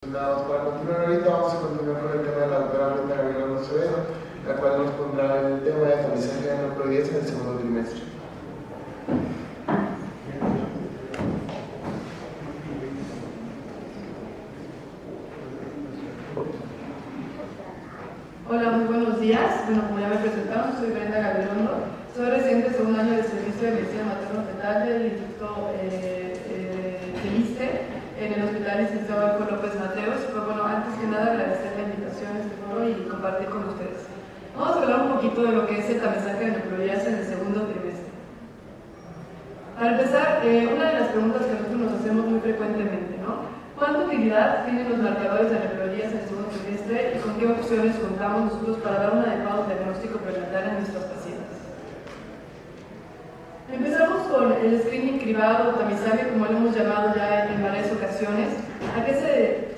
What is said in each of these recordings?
Para continuar ahorita vamos a continuar con el tema de la doctora Brenda Gabriela Acevedo, la cual nos pondrá el tema de tamizaje de aneuploidías en el segundo trimestre. Hola, muy buenos días. Bueno, como ya me presentaron, soy Brenda Gabilondo. Soy residente de segundo año de servicio de medicina materno-fetal del Instituto del ISSSTE en el Hospital Licenciado Adolfo López Mateos. Pues bueno, antes que nada agradecer la invitación a este foro y compartir con ustedes. Vamos a hablar un poquito de lo que es el tamizaje de aneuploidías en el segundo trimestre. Para empezar, una de las preguntas que nosotros nos hacemos muy frecuentemente, ¿no? ¿Cuánta utilidad tienen los marcadores de aneuploidías en el segundo trimestre y con qué opciones contamos nosotros para dar un adecuado diagnóstico prenatal a nuestros pacientes? Empezamos con el screening cribado o tamizaje, como lo hemos llamado ya en varias ocasiones.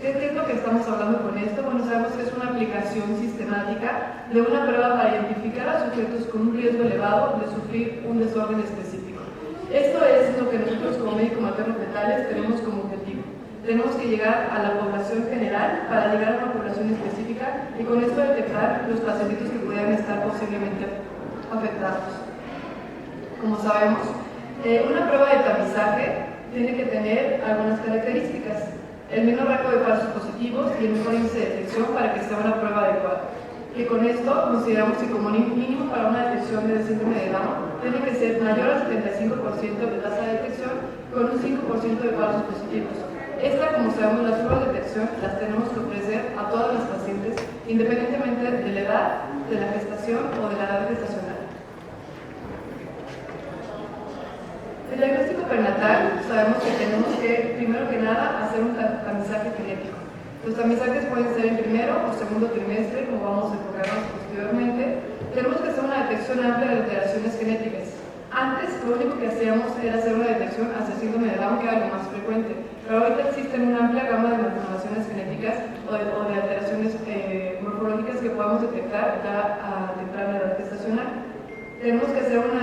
¿Qué es lo que estamos hablando con esto? Bueno, sabemos que es una aplicación sistemática de una prueba para identificar a sujetos con un riesgo elevado de sufrir un desorden específico. Esto es lo que nosotros como médicos materno-fetales tenemos como objetivo. Tenemos que llegar a la población general para llegar a una población específica y con esto detectar los pacientes que pudieran estar posiblemente afectados. Como sabemos, una prueba de tamizaje tiene que tener algunas características: el menor rango de falsos positivos y el mejor índice de detección para que sea una prueba adecuada. Y con esto consideramos que como mínimo para una detección del síndrome de Down tiene que ser mayor al 75% de tasa de detección con un 5% de falsos positivos. Como sabemos, las pruebas de detección las tenemos que ofrecer a todas las pacientes, independientemente de la edad, de la gestación o de la edad gestacional. El diagnóstico perinatal, sabemos que tenemos que, primero que nada, hacer un tamizaje genético. Los tamizajes pueden ser en primero o segundo trimestre, como vamos a enfocarnos posteriormente. Tenemos que hacer una detección amplia de alteraciones genéticas. Antes, lo único que hacíamos era hacer una detección hacia síndrome de Down, que era lo más frecuente. Pero ahorita existen una amplia gama de malformaciones genéticas o de alteraciones morfológicas que podemos detectar ya a temprana edad gestacional. Tenemos que hacer un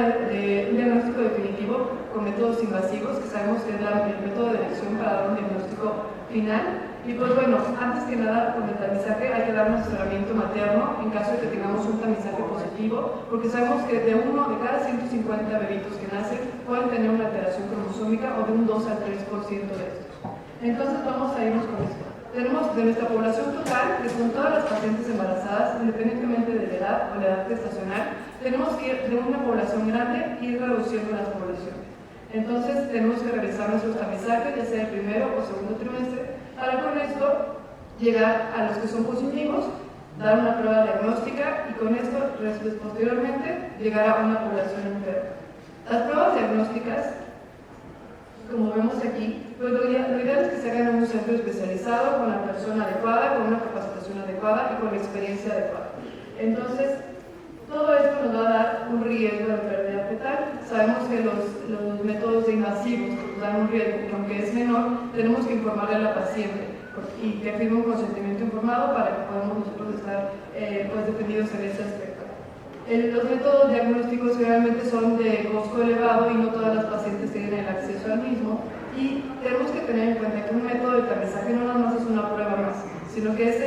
diagnóstico definitivo con métodos invasivos, que sabemos que es el método de elección para dar un diagnóstico final. Y pues bueno, antes que nada, con el tamizaje hay que dar un asesoramiento materno en caso de que tengamos un tamizaje positivo, porque sabemos que de cada 150 bebitos que nacen pueden tener una alteración cromosómica o de un 2 al 3% de estos. Entonces vamos a irnos con esto. Tenemos de nuestra población total, que son todas las pacientes embarazadas, independientemente de la edad o la edad gestacional, tenemos que ir de una población grande y ir reduciendo las poblaciones. Entonces tenemos que realizar nuestros tamizajes, ya sea el primero o segundo trimestre, para con esto llegar a los que son positivos, dar una prueba diagnóstica y con esto posteriormente llegar a una población enferma. Las pruebas diagnósticas, como vemos aquí, pues lo ideal es que se hagan en un centro especializado, con la persona adecuada, con una capacitación adecuada y con la experiencia adecuada. Entonces, todo esto nos va a dar un riesgo de pérdida fetal. Sabemos que los métodos invasivos nos dan un riesgo, que aunque es menor, tenemos que informarle a la paciente y que firme un consentimiento informado para que podamos nosotros estar defendidos en ese aspecto. Los métodos diagnósticos generalmente son de costo elevado y no todas las pacientes tienen el acceso al mismo. Y tenemos que tener en cuenta que un método de tamizaje no nada más es una prueba más, sino que es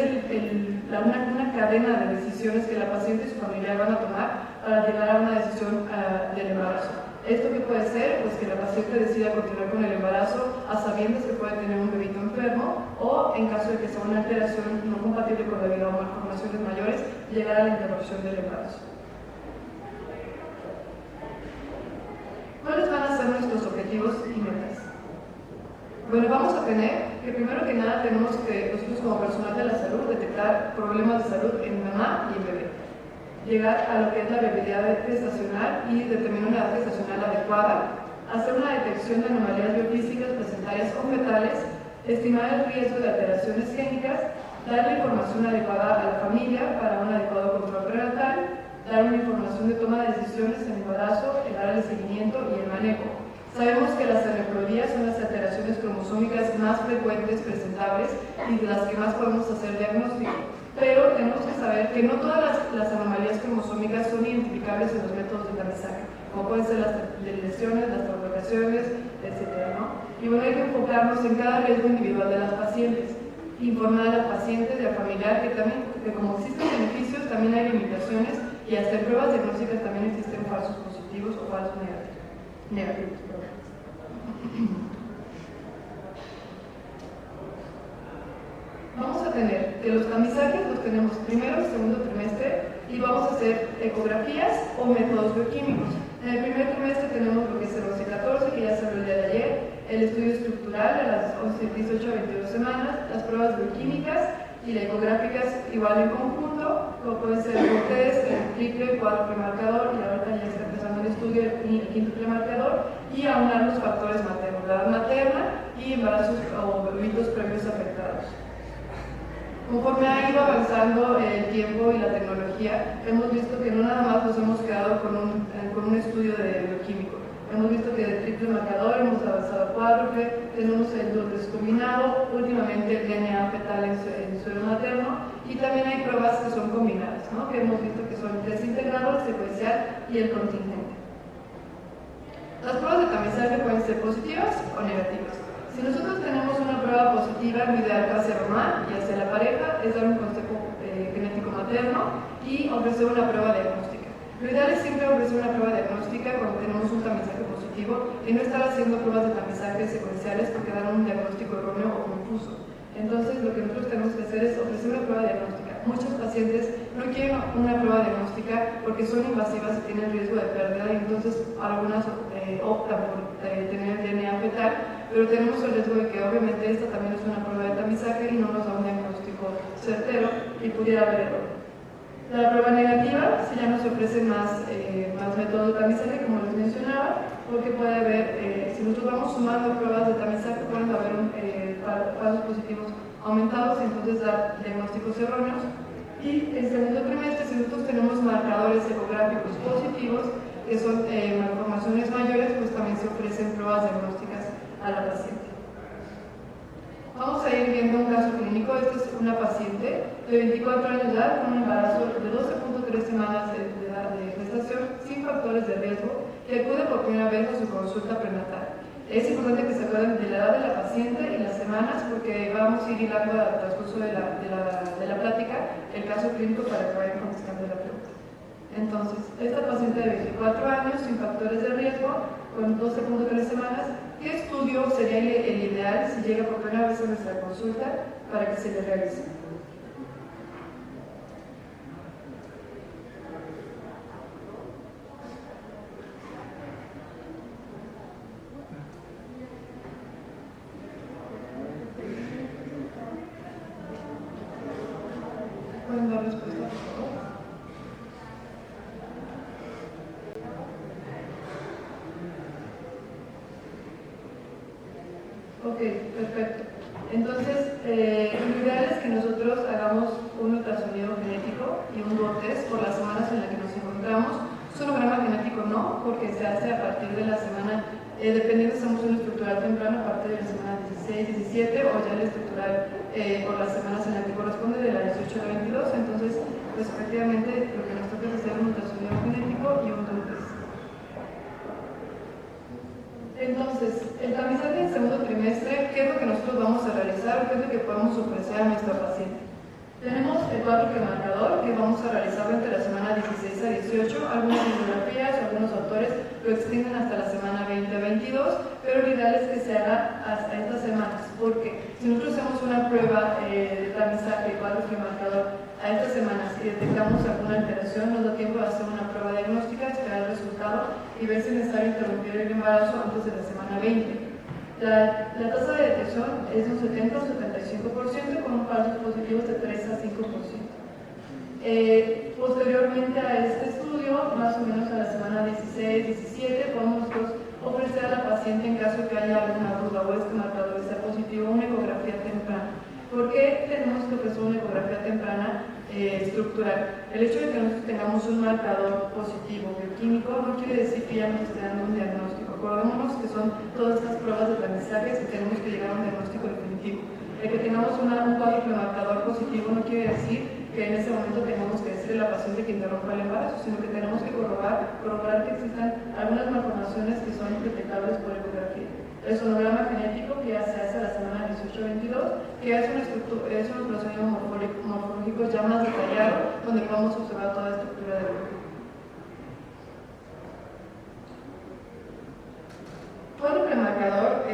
una cadena de decisiones que la paciente y su familia van a tomar para llegar a una decisión del embarazo. ¿Esto qué puede ser? Pues que la paciente decida continuar con el embarazo a sabiendas que puede tener un bebito enfermo, o en caso de que sea una alteración no compatible con la vida o malformaciones mayores, llegar a la interrupción del embarazo. ¿Cuáles van a ser nuestros objetivos y metas? Bueno, vamos a tener que primero que nada tenemos que nosotros como personal de la salud detectar problemas de salud en mamá y en bebé. Llegar a lo que es la viabilidad gestacional y determinar una edad gestacional adecuada, hacer una detección de anomalías biofísicas, placentarias o fetales, estimar el riesgo de alteraciones génicas, dar la información adecuada a la familia para un adecuado control prenatal, dar una información de toma de decisiones en el embarazo, dar el seguimiento y el manejo. Sabemos que las aneuploidías son las alteraciones cromosómicas más frecuentes presentables y de las que más podemos hacer diagnóstico. Pero tenemos que saber que no todas las anomalías cromosómicas son identificables en los métodos de tamizaje, como pueden ser las lesiones, las translocaciones, etc., ¿no? Y bueno, hay que enfocarnos en cada riesgo individual de las pacientes. informar a los pacientes y al familiar que como existen beneficios, también hay limitaciones y hasta en pruebas diagnósticas también existen falsos positivos o falsos negativos. Vamos a tener que los tamizajes los tenemos primero y segundo trimestre y vamos a hacer ecografías o métodos bioquímicos. En el primer trimestre tenemos lo que es el OC14, que ya se habló el día de ayer, el estudio estructural a las 18 a 22 semanas, las pruebas bioquímicas y las ecográficas igual en conjunto, como pueden ser el test, el triple, cuádruple marcador, y ahorita ya está empezando el estudio el quíntuple marcador, y aunar los factores maternos, la edad materna y embarazos o bebitos previos afectados. Conforme ha ido avanzando el tiempo y la tecnología, hemos visto que no nada más nos hemos quedado con un estudio de bioquímico. Hemos visto que de triple marcador hemos avanzado a cuádruple, tenemos el doble combinado, últimamente el DNA fetal en suero materno, y también hay pruebas que son combinadas, ¿no? Que hemos visto que son el test integrado, el secuencial y el contingente. Las pruebas de tamizaje pueden ser positivas o negativas. Si nosotros tenemos una prueba positiva, lo ideal hacia mamá y hacia la pareja es dar un consejo genético materno y ofrecer una prueba diagnóstica. Lo ideal es siempre ofrecer una prueba diagnóstica cuando tenemos un tamizaje positivo y no estar haciendo pruebas de tamizaje secuenciales porque dan un diagnóstico erróneo o confuso. Entonces, lo que nosotros tenemos que hacer es ofrecer una prueba diagnóstica. Muchos pacientes no quieren una prueba diagnóstica porque son invasivas y tienen riesgo de pérdida, y entonces algunas optan por tener DNA fetal, pero tenemos el riesgo de que obviamente esta también es una prueba de tamizaje y no nos da un diagnóstico certero y pudiera haber error. La prueba negativa, si ya nos ofrecen más métodos de tamizaje, como les mencionaba, porque puede haber, si nosotros vamos sumando pruebas de tamizaje, pueden haber falsos positivos aumentados y entonces dar diagnósticos erróneos. Y en segundo trimestre, si nosotros tenemos marcadores ecográficos positivos, que son malformaciones mayores, pues también se ofrecen pruebas diagnósticas a la paciente. Vamos a ir viendo un caso clínico. Esta es una paciente de 24 años de edad con un embarazo de 12.3 semanas de edad de gestación sin factores de riesgo, que acude por primera vez a su consulta prenatal. Es importante que se acuerden de la edad de la paciente y las semanas, porque vamos a ir hilando al transcurso de la plática el caso clínico para que vayan contestando la pregunta. Entonces, esta paciente de 24 años sin factores de riesgo, con 12.3 semanas, ¿qué estudio sería el ideal si llega por primera vez a nuestra consulta para que se le realice? ¿Pueden dar respuesta, por favor? Ok, perfecto. Entonces, lo ideal es que nosotros hagamos un ultrasonido genético y un DUO test por las semanas en las que nos encontramos. Sonograma genético no, porque se hace a partir de la semana, dependiendo si hacemos un estructural temprano, a partir de la semana 16, 17, o ya el estructural por las semanas en las que corresponde, de la 18 a la 22. Entonces, pues efectivamente, lo que nos toca es hacer un ultrasonido genético y un DUO test. Entonces, el tamizaje en segundo trimestre, ¿qué es lo que nosotros vamos a realizar? ¿Qué es lo que podemos ofrecer a nuestra paciente? Tenemos el cuádruple marcador, que vamos a realizarlo entre la semana 16 a 18. Algunas bibliografías, algunos autores lo extienden hasta la semana 20 a 22, pero lo ideal es que se haga hasta estas semanas, porque si nosotros hacemos una prueba de tamizaje cuádruple marcador a estas semanas y detectamos alguna alteración, nos da tiempo de hacer una prueba diagnóstica, esperar el resultado y ver si es necesario interrumpir el embarazo antes de la semana 20. La tasa de detección es de un 70 o 75%, con falsos positivos de 3 a 5%. Posteriormente a este estudio, más o menos a la semana 16-17, podemos nosotros ofrecer a la paciente, en caso de que haya alguna duda o este marcador sea positivo, una ecografía temprana. ¿Por qué tenemos que ofrecer una ecografía temprana estructural? El hecho de que nosotros tengamos un marcador positivo bioquímico no quiere decir que ya nos esté dando un diagnóstico. Acordémonos que son todas estas pruebas de aprendizaje y tenemos que llegar a un diagnóstico definitivo. El que tengamos un cuádruple marcador positivo no quiere decir que en ese momento tengamos que decirle a la paciente que interrumpa el embarazo, sino que tenemos que corroborar que existan algunas malformaciones que son detectables por ecografía. el sonograma genético, que ya se hace a la semana 18-22, que es un ultrasonido morfológico ya más detallado, donde podemos observar toda la estructura del cuerpo. Cuadro premarcador,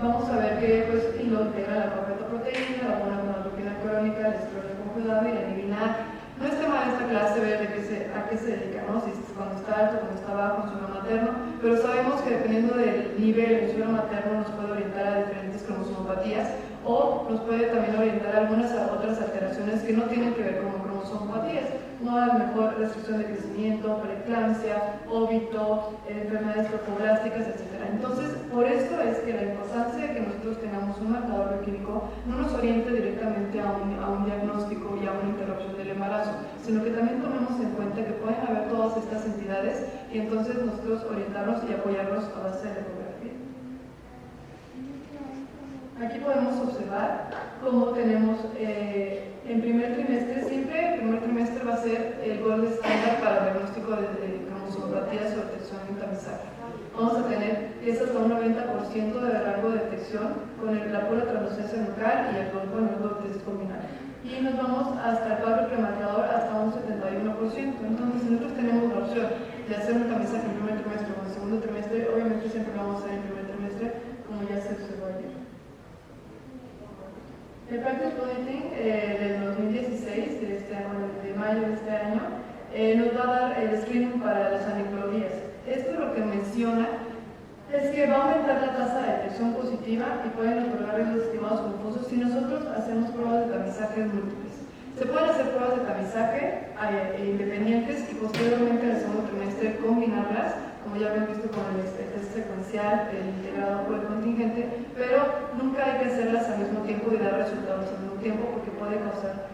vamos a ver que pues, lo integra la proteína, la monoglobina crónica, el esteroide conjugado y la inhibina. No es tema de esta clase ver a qué se dedica, ¿no? Si cuando está alto, cuando está bajo en suelo materno, pero sabemos que dependiendo del nivel en suelo materno nos puede orientar a diferentes cromosomopatías o nos puede también orientar a algunas otras alteraciones que no tienen que ver con cromosomopatías, como a lo mejor restricción de crecimiento, preeclampsia, óbito, enfermedades trofoblásticas, etc. Entonces, por esto es que la importancia de que nosotros tengamos un marcador bioquímico no nos oriente directamente a un diagnóstico y a una interrupción del embarazo, sino que también tomemos en cuenta que pueden haber todas estas entidades y entonces nosotros orientarnos y apoyarnos a base de la ecografía. Aquí podemos observar cómo tenemos en primer trimestre, siempre el primer trimestre va a ser el gold estándar para el diagnóstico de cromosomopatías o detección en tamizaje. Vamos a tener es hasta un 90% de rango de detección con la pura translucencia nucal y el gold test combinado. Y nos vamos hasta el cuadro premarcador hasta un 71%. Entonces, si nosotros tenemos la opción de hacer un tamizaje en primer trimestre o en segundo trimestre, obviamente siempre lo vamos a hacer en primer trimestre, como ya se observó ayer. El Practice Bulletin del 2016, de mayo de este año, nos va a dar el screening para las aneuploidías. Esto lo que menciona es que va a aumentar la tasa de detección positiva y pueden otorgar riesgos estimados confusos si nosotros hacemos pruebas de tamizaje múltiples. Se pueden hacer pruebas de tamizaje independientes y posteriormente en el segundo trimestre combinarlas, como ya habían visto con el test secuencial, el integrado por el contingente, pero nunca hay que hacerlas al mismo tiempo y dar resultados al mismo tiempo porque puede causar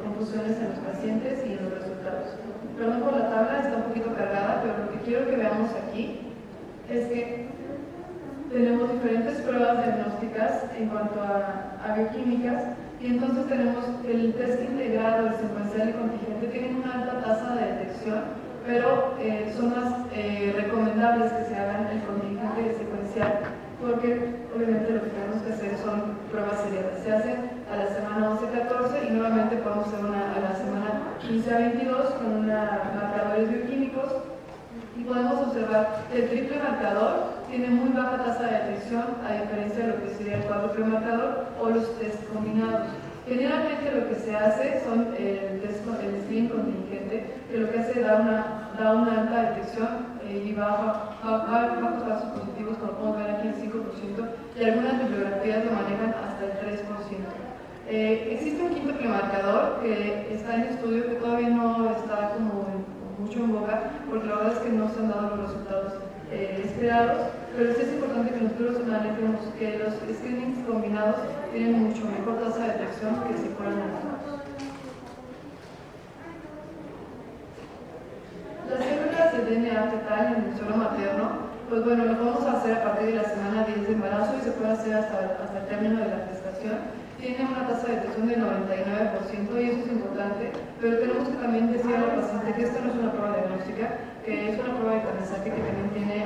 confusiones en los pacientes y en los resultados. Perdón por la tabla, está un poquito cargada, pero lo que quiero que veamos aquí es que tenemos diferentes pruebas diagnósticas en cuanto a bioquímicas y entonces tenemos el test integrado, el secuencial y contingente tienen una alta tasa de detección, pero son más recomendables que se hagan el contingente y el secuencial porque obviamente lo que tenemos que hacer son pruebas seriadas. Se hacen a la semana 11-14 y nuevamente podemos hacer una a la semana 15-22 con marcadores bioquímicos y podemos observar que el triple marcador tiene muy baja tasa de detección a diferencia de lo que sería el cuádruple marcador o los test combinados. Generalmente lo que se hace son el screening contingente, que lo que hace da una alta detección y bajos casos positivos, como podemos ver aquí el 5%, y algunas bibliografías lo manejan hasta el 3%. Existe un quinto premarcador que está en estudio, que todavía no está como mucho en boga, porque la verdad es que no se han dado los resultados esperados, pero sí es importante que nosotros manejemos que los screenings combinados tienen mucho mejor tasa de detección que si fueran aislados. Las células de DNA fetal en el suelo materno, pues bueno, lo podemos hacer a partir de la semana 10 de embarazo y se puede hacer hasta el término de la gestación. Tiene una tasa de detección del 99% y eso es importante, pero tenemos que también decir a la paciente que esta no es una prueba diagnóstica, que es una prueba de tamizaje que también tiene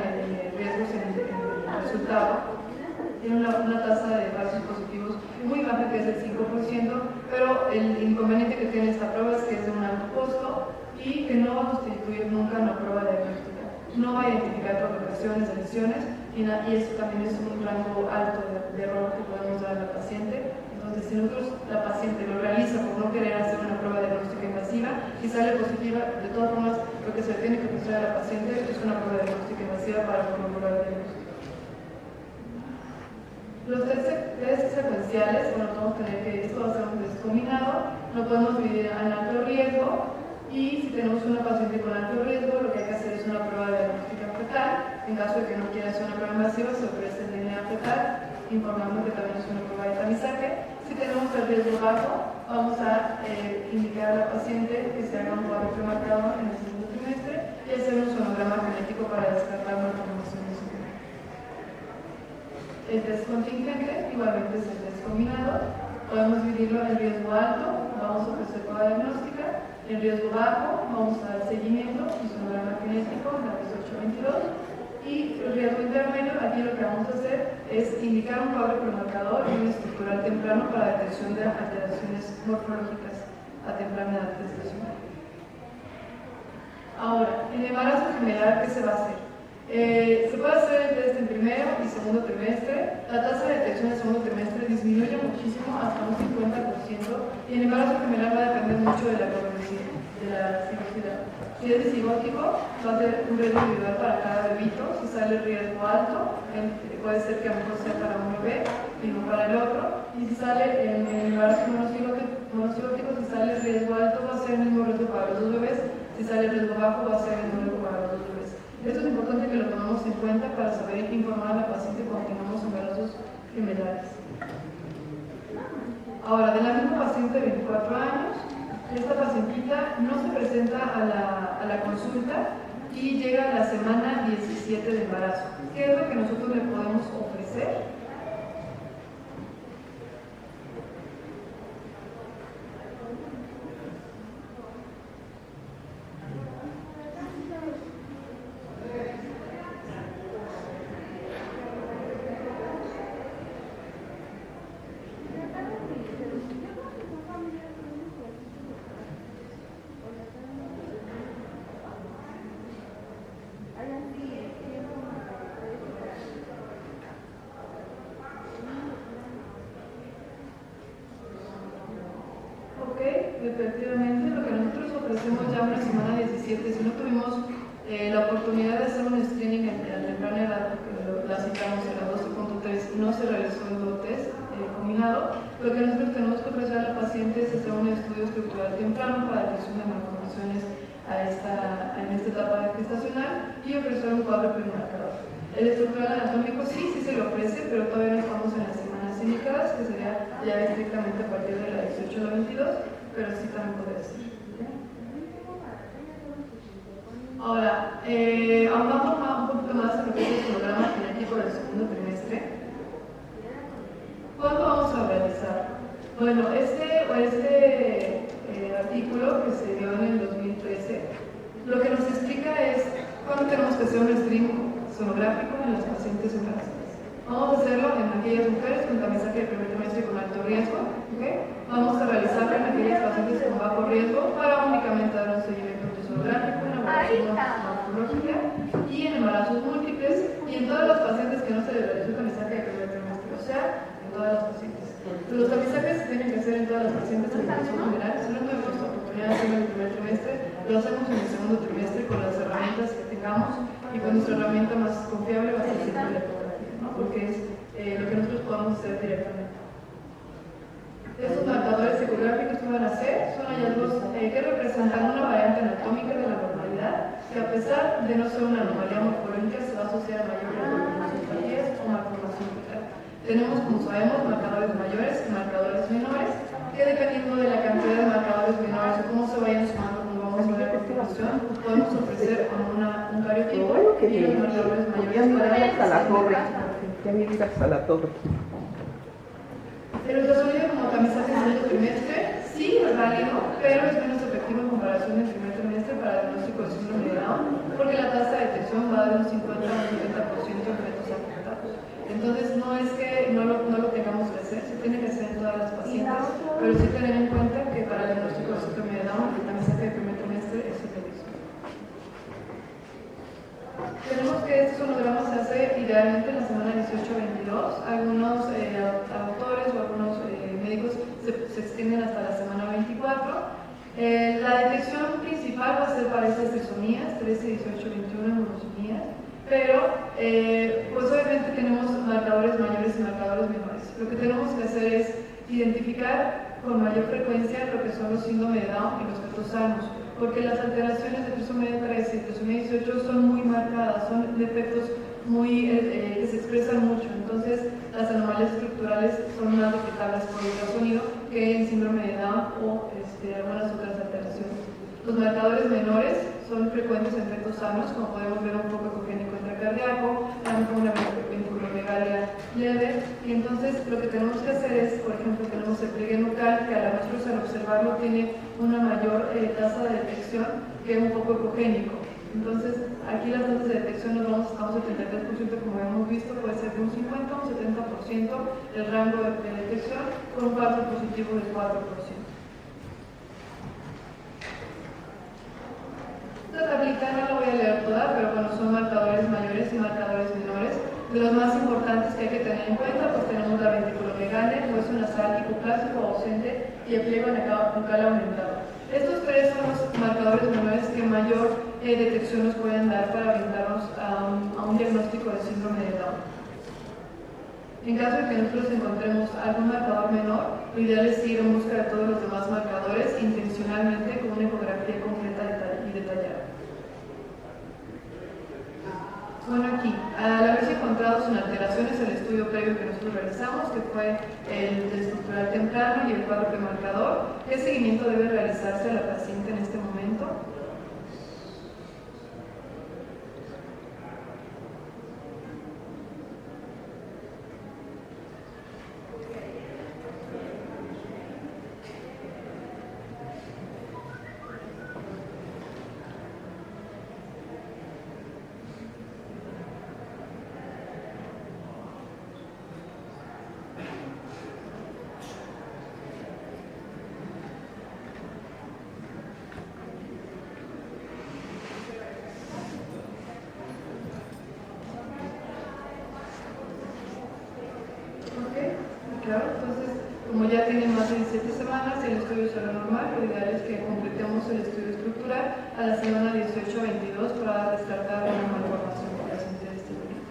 riesgos en el resultado. Tiene una tasa de falsos positivos muy baja, que es del 5%, pero el inconveniente que tiene esta prueba es que es de un alto costo y que no va a constituir nunca una prueba diagnóstica. No va a identificar provocaciones de lesiones y eso también es un rango alto de error que podemos dar a la paciente. Entonces, si la paciente lo realiza por no querer hacer una prueba diagnóstica invasiva y sale positiva, de todas formas, lo que se tiene que mostrar a la paciente es una prueba diagnóstica invasiva para corroborar el diagnóstico. Los test secuenciales, bueno, vamos a tener que esto va a ser un test combinado, lo podemos dividir en alto riesgo y si tenemos una paciente con alto riesgo, lo que hay que hacer es una prueba diagnóstica fetal. En caso de que no quiera hacer una prueba invasiva, se ofrece el DNA fetal, informando que también es una prueba de tamizaje. Si tenemos el riesgo bajo, vamos a indicar a la paciente que se haga un cuadro premarcador en el segundo trimestre y hacer un sonograma genético para descartar malformaciones. El test contingente igualmente es el test combinado. Podemos dividirlo en riesgo alto, vamos a ofrecer prueba diagnóstica. En riesgo bajo, vamos a dar seguimiento, un sonograma genético, la 18-22. Y el riesgo intermedio, aquí lo que vamos a hacer es indicar un cuadro premarcador y un estructural temprano para detección de alteraciones morfológicas a temprana edad gestacional. Ahora, en embarazo gemelar, ¿qué se va a hacer? Se puede hacer el test en primero y segundo trimestre. La tasa de detección en segundo trimestre disminuye muchísimo, hasta un 50%, y en embarazo gemelar va a depender mucho de la cigosidad. Si es disigótico, va a ser un riesgo individual para cada bebito. Si sale riesgo alto, puede ser que a lo mejor sea para un bebé y no para el otro. Y si sale en embarazo monocigótico, si sale riesgo alto, va a ser el mismo riesgo para los dos bebés. Si sale riesgo bajo, va a ser el mismo riesgo para los dos bebés. Esto es importante que lo tomemos en cuenta para saber informar a la paciente cuando tengamos embarazos gemelares. Ahora, de la misma paciente de 24 años, esta pacientita no se presenta a la consulta y llega a la semana 17 de embarazo. ¿Qué es lo que nosotros le podemos ofrecer? Efectivamente, lo que nosotros ofrecemos ya en la semana 17, si no tuvimos la oportunidad de hacer un screening a temprana edad, porque la citamos en la 12.3, no se realizó el test combinado, lo que nosotros tenemos que ofrecer a la paciente es hacer un estudio estructural temprano para detección de malformaciones en esta etapa gestacional y ofrecer un cuadro premarcador. El estructural anatómico sí se le ofrece, pero todavía no estamos en las semanas indicadas, que sería ya estrictamente a partir de la 18 a la 22, pero sí también puede ser. Ahora, ahondando un poquito más en lo que es el programa genético del segundo trimestre. ¿Cuándo vamos a realizar? Bueno, este artículo que se dio en el 2013, lo que nos explica es cuándo tenemos que hacer un screening sonográfico en las pacientes embarazadas. Vamos a hacerlo en aquellas mujeres con tamizaje de primer trimestre con alto riesgo. ¿Okay? Vamos a realizarlo en aquellas pacientes con bajo riesgo para únicamente dar un seguimiento sonográfico, una evaluación morfológica y en embarazos múltiples y en todas las pacientes que no se les realizó tamizaje de primer trimestre, o sea, en todas las pacientes. Los tamizajes se tienen que hacer en todas las pacientes en educación general. Si no tuvimos la oportunidad de hacerlo en el primer trimestre, lo hacemos en el segundo trimestre con las herramientas que tengamos y con nuestra herramienta más confiable va a ser siempre la ecografía, ¿no? Porque es lo que nosotros podamos hacer directamente. Estos marcadores ecográficos que van a hacer son hallazgos que representan una variante anatómica de la normalidad que a pesar de no ser una anomalía morfológica se va a asociar a mayor riesgo de colonoscopatías o malformación fetal. Tenemos, como sabemos, marcadores mayores y marcadores menores que dependiendo de la cantidad de marcadores menores o cómo se vayan sumando como vamos a ver a continuación, podemos ofrecer como un cariotipo y los marcadores mayores para hasta la torre. Ya me digas hasta la torre. El ultrasonido como tamizaje en segundo trimestre sí es válido, pero es menos efectivo en comparación del primer trimestre para el diagnóstico de síndrome de Down, porque la tasa de detección va de un 50 a un 70% en fetos afectados. Entonces no es que no lo tengamos que hacer, se tiene que hacer en todas las pacientes, pero sí tener en cuenta que para el diagnóstico de síndrome de Down el tamizaje del primer trimestre es efectivo. Tenemos que este sonograma se hace idealmente en la semana 18-22. Algunos autores o algunos médicos se extienden hasta la semana 24. La detección principal va a ser para esas trisomías, 13, 18, 21 monosomías, pero pues obviamente tenemos marcadores mayores y marcadores menores. Lo que tenemos que hacer es identificar con mayor frecuencia lo que son los síndrome de Down y los fetos sanos, porque las alteraciones de trisomía 13 y trisomía 18 son muy marcadas, son defectos que se expresan mucho, entonces las anomalias estructurales son más detectables por ultrasonido que en síndrome de Down o algunas otras alteraciones. Los marcadores menores son frecuentes en fetos sanos, como podemos ver un foco ecogénico intracardíaco, una venculomegalia leve, y entonces lo que tenemos que hacer es, por ejemplo, tenemos el pliegue nucal, que a nosotros al observarlo tiene una mayor tasa de detección que un foco ecogénico. Entonces, aquí las tasas de detección nos vamos a un 73%, como hemos visto, puede ser de un 50 o un 70% el rango de detección, con un falso positivo del 4%. Esta tablita no la voy a leer toda, pero bueno, son marcadores mayores y marcadores menores. De los más importantes que hay que tener en cuenta, pues tenemos la ventriculomegalia, el hueso nasal hipoplásico ausente y el pliego nucal aumentado. Estos tres son los marcadores menores que mayor detección nos pueden dar para brindarnos a un diagnóstico de síndrome de Down. En caso de que nosotros encontremos algún marcador menor, lo ideal es ir en busca de todos los demás marcadores intencionalmente con una ecografía completa y detallada. Bueno, aquí, al haberse encontrado sin alteraciones el estudio previo que nosotros realizamos, que fue el de estructural temprano y el cuadro premarcador, ¿qué seguimiento debe realizarse a la paciente en este momento? Claro, entonces, como ya tienen más de 17 semanas y el estudio será normal, lo ideal es que completemos el estudio estructural a la semana 18 a 22 para descartar una malformación por la paciente de este grupo.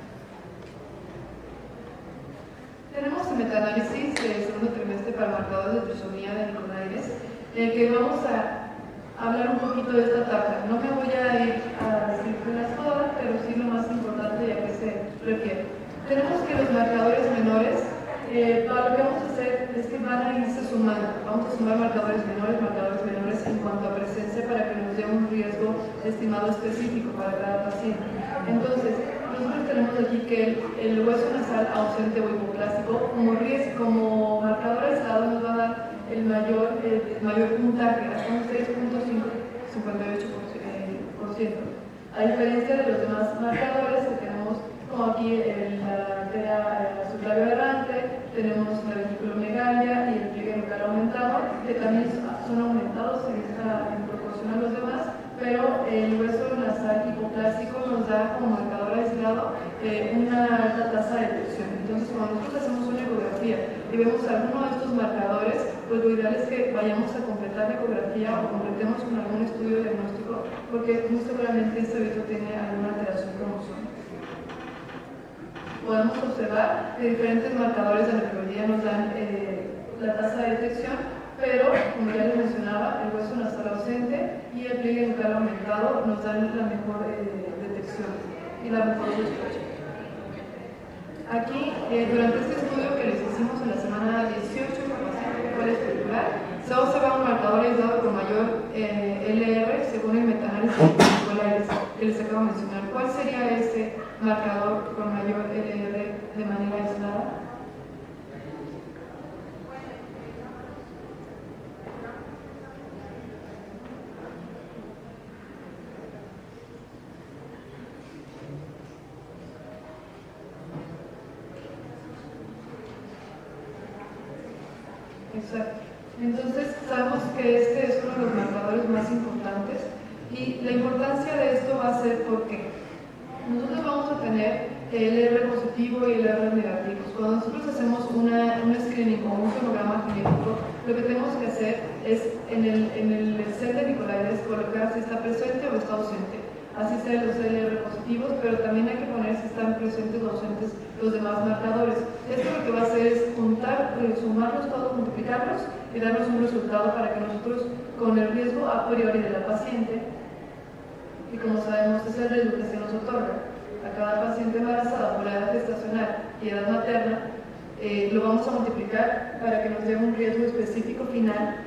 Tenemos el metaanálisis del segundo trimestre para marcadores de trisomía de Nicolaides, en el que vamos a hablar un poquito de esta tabla. No me voy a ir a decirlas todas, pero sí lo más importante y a qué se refiere. Tenemos que los marcadores menores, para lo que vamos a hacer es que van a irse sumando. Vamos a sumar marcadores menores en cuanto a presencia para que nos dé un riesgo estimado específico para cada paciente. Entonces, nosotros tenemos aquí que el hueso nasal ausente o hipoplásico como marcador aislado nos va a dar el mayor puntaje, hasta un 6.58%. A diferencia de los demás marcadores que tenemos, como aquí la arteria subclavia aberrante, tenemos la ventriculomegalia y el pliegue nucal aumentado, que también son aumentados en proporción a los demás, pero el hueso nasal hipoplásico nos da como marcador aislado una alta tasa de detección. Entonces, cuando nosotros hacemos una ecografía y vemos alguno de estos marcadores, pues lo ideal es que vayamos a completar la ecografía o completemos con algún estudio diagnóstico, porque muy seguramente este feto tiene alguna alteración cromosómica. Podemos observar que diferentes marcadores de nefrología nos dan la tasa de detección, pero, como ya les mencionaba, el hueso nasal ausente y el pliegue nucal aumentado nos dan la mejor detección y la mejor sospecha. Aquí, durante este estudio que les hicimos en la semana 18, que fue el estructural, se ha observado un marcador aislado con mayor LR según el metaanálisis que les acabo de mencionar. ¿Cuál sería ese marcador con mayor LR de manera aislada? Exacto. Entonces, sabemos que este es uno de los marcadores más importantes y la importancia de esto va a ser porque nosotros vamos a tener el R positivo y el R negativo. Cuando nosotros hacemos un screening o un sonograma genético, lo que tenemos que hacer es en el set de Nicolaides colocar si está presente o está ausente. Así sean los LR positivos, pero también hay que poner si están presentes o ausentes los demás marcadores. Esto lo que va a hacer es juntar, sumarlos todos, multiplicarlos y darnos un resultado para que nosotros, con el riesgo a priori de la paciente, y como sabemos es el riesgo que se nos otorga a cada paciente embarazada por la edad gestacional y edad materna, lo vamos a multiplicar para que nos dé un riesgo específico final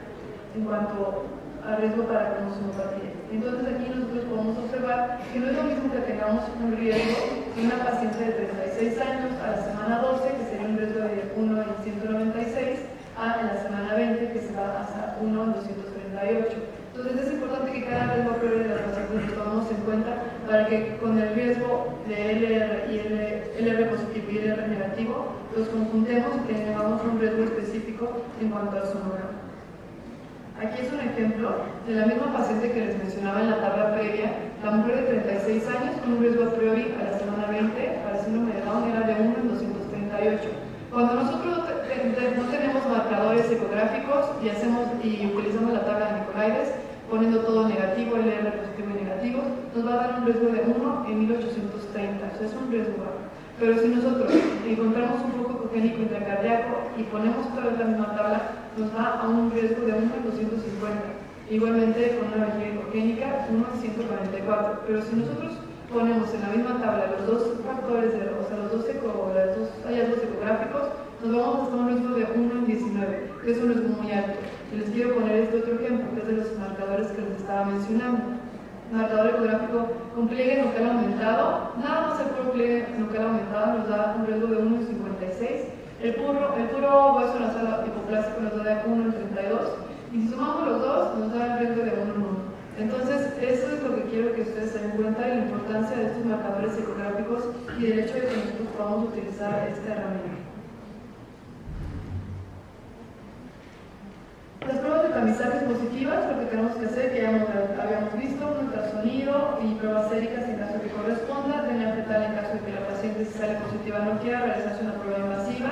en cuanto a riesgo para cromosomopatía. Entonces aquí nosotros podemos observar que no es lo mismo que tengamos un riesgo de una paciente de 36 años a la semana 12, que sería un riesgo de 1 en 196, a la semana 20, que se va hasta 1 en 238. Entonces es importante que cada riesgo a priori de las pacientes lo tomemos en cuenta para que con el riesgo de LR positivo y LR negativo los conjuntemos y tengamos un riesgo específico en cuanto al sonograma. Aquí es un ejemplo de la misma paciente que les mencionaba en la tabla previa, la mujer de 36 años con un riesgo a priori a la semana 20 para el síndrome de Down era de 1 en 238. Cuando nosotros no tenemos marcadores ecográficos y utilizamos la tabla de Nicolaides, poniendo todo negativo, LR positivo y negativo, nos va a dar un riesgo de 1 en 1830, o sea, es un riesgo bajo. Pero si nosotros encontramos un foco ecogénico intracardíaco y ponemos otra vez la misma tabla, nos va a un riesgo de 1 en 250. Igualmente con una vejiga ecogénica, 1 en 144. Pero si nosotros ponemos en la misma tabla los dos factores, o sea, los dos hallazgos ecográficos, nos vamos hasta un riesgo de 1 en 19, que es un riesgo muy alto. Y les quiero poner este otro ejemplo, que es de los marcadores que les estaba mencionando. Marcador ecográfico con pliegue nucal aumentado, nada más el puro pliegue nucal aumentado nos da un riesgo de 1 en 56, el puro hueso nasal hipoplástico nos da de 1 en 32, y si sumamos los dos nos da el riesgo de 1 en 1. Entonces, eso es lo que quiero que ustedes se den cuenta de la importancia de estos marcadores ecográficos y del hecho de que nosotros podamos utilizar esta herramienta. Las pruebas de tamizajes positivas, lo que tenemos que hacer, que ya habíamos visto, un ultrasonido y pruebas séricas en caso que corresponda, DNA fetal en caso de que la paciente si sale positiva no quiera realizarse una prueba invasiva,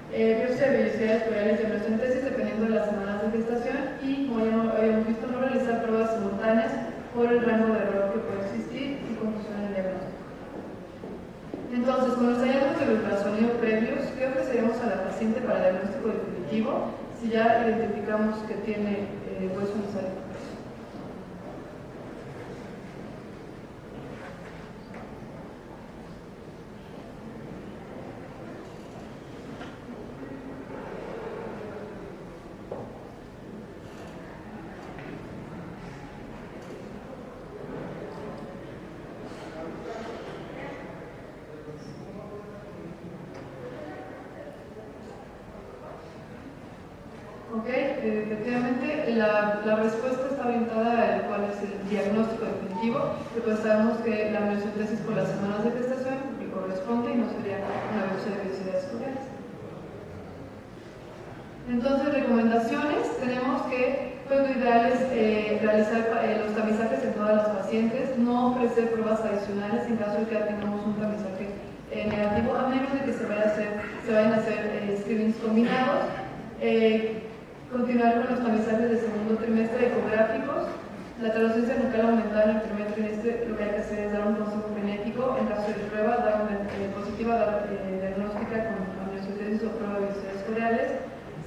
biopsia de velocidades plurales de amniocentesis dependiendo de las semanas de gestación y, como ya habíamos visto, no realizar pruebas simultáneas por el rango de error que puede existir y confusión en el diagnóstico. Entonces, con los hallazgos del ultrasonido previos, ¿qué ofreceremos a la paciente para el diagnóstico definitivo? Si ya identificamos que tiene hueso nasal. Ok, efectivamente la respuesta está orientada a cuál es el diagnóstico definitivo, que pues sabemos que la amniocentesis por las semanas de gestación le corresponde y no sería una biopsia de velocidades plurales. Entonces, recomendaciones, tenemos que pues, lo ideal es realizar los tamizajes en todas las pacientes, no ofrecer pruebas adicionales en caso de que ya tengamos un tamizaje negativo, a menos de que se vayan a hacer screenings combinados. Continuar con los tamizajes del segundo trimestre ecográficos. La traslucencia nucal aumentada en el primer trimestre, lo que hay que hacer es dar un consejo genético. En caso de prueba, dar una positiva diagnóstica con amniocentesis o prueba de velocidades coreales.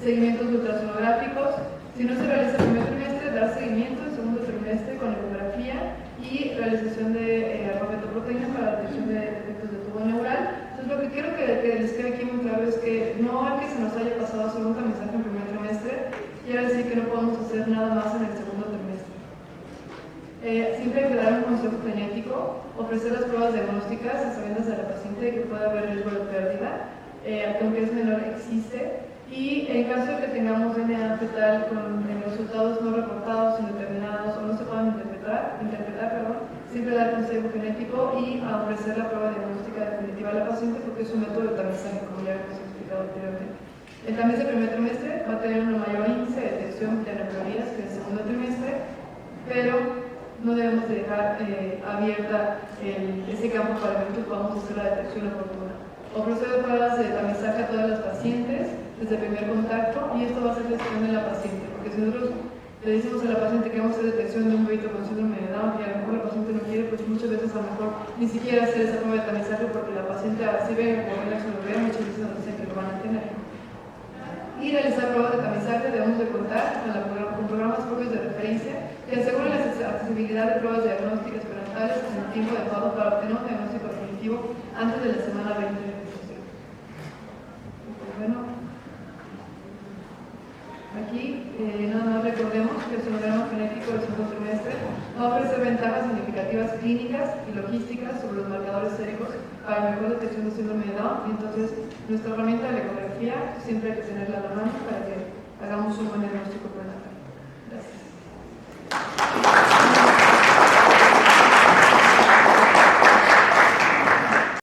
Seguimientos ultrasonográficos. Si no se realiza el primer trimestre, dar seguimiento el segundo trimestre con ecografía y realización de alfabetoproteína para la detección de defectos de tubo neural. Entonces, lo que quiero que les quede aquí muy claro es que no hay que se nos haya pasado hacer un tamizaje en primer trimestre, quiere decir que no podemos hacer nada más en el segundo trimestre. Siempre hay que dar un consejo genético, ofrecer las pruebas diagnósticas a sabiendas de la paciente que puede haber riesgo de pérdida, aunque es menor existe, y en caso de que tengamos DNA fetal con resultados no reportados, indeterminados o no se puedan interpretar, siempre dar consejo genético y ofrecer la prueba diagnóstica definitiva a la paciente porque es un método de tamizaje, como ya hemos explicado anteriormente. El tamiz de primer trimestre va a tener un mayor índice de detección de aneuploías que en el segundo trimestre, pero no debemos dejar abierta ese campo para que nosotros podamos hacer la detección oportuna. Ofrecer pruebas de tamizaje a todas las pacientes desde el primer contacto y esto va a ser decisión de la paciente, porque si nosotros le decimos a la paciente que vamos a hacer detección de un bebito con síndrome de Down y a lo mejor la paciente no quiere, pues muchas veces a lo mejor ni siquiera hacer esa prueba de tamizaje porque la paciente si ve o el laxo lo ve, muchas veces nos dicen que lo van a tener. Y realizar pruebas de tamizaje debemos de contar con programas propios de referencia que aseguren la accesibilidad de pruebas diagnósticas prenatales en el tiempo adecuado para obtener un diagnóstico definitivo antes de la semana 20 de gestación. Pues bueno, aquí nada más recordemos que el sonograma genético del segundo trimestre va a ofrecer ventajas significativas clínicas y logísticas sobre los marcadores séricos para mejor detección de síndrome de Down y entonces nuestra herramienta de ecografía siempre hay que tenerla a la mano para que hagamos un buen diagnóstico prenatal.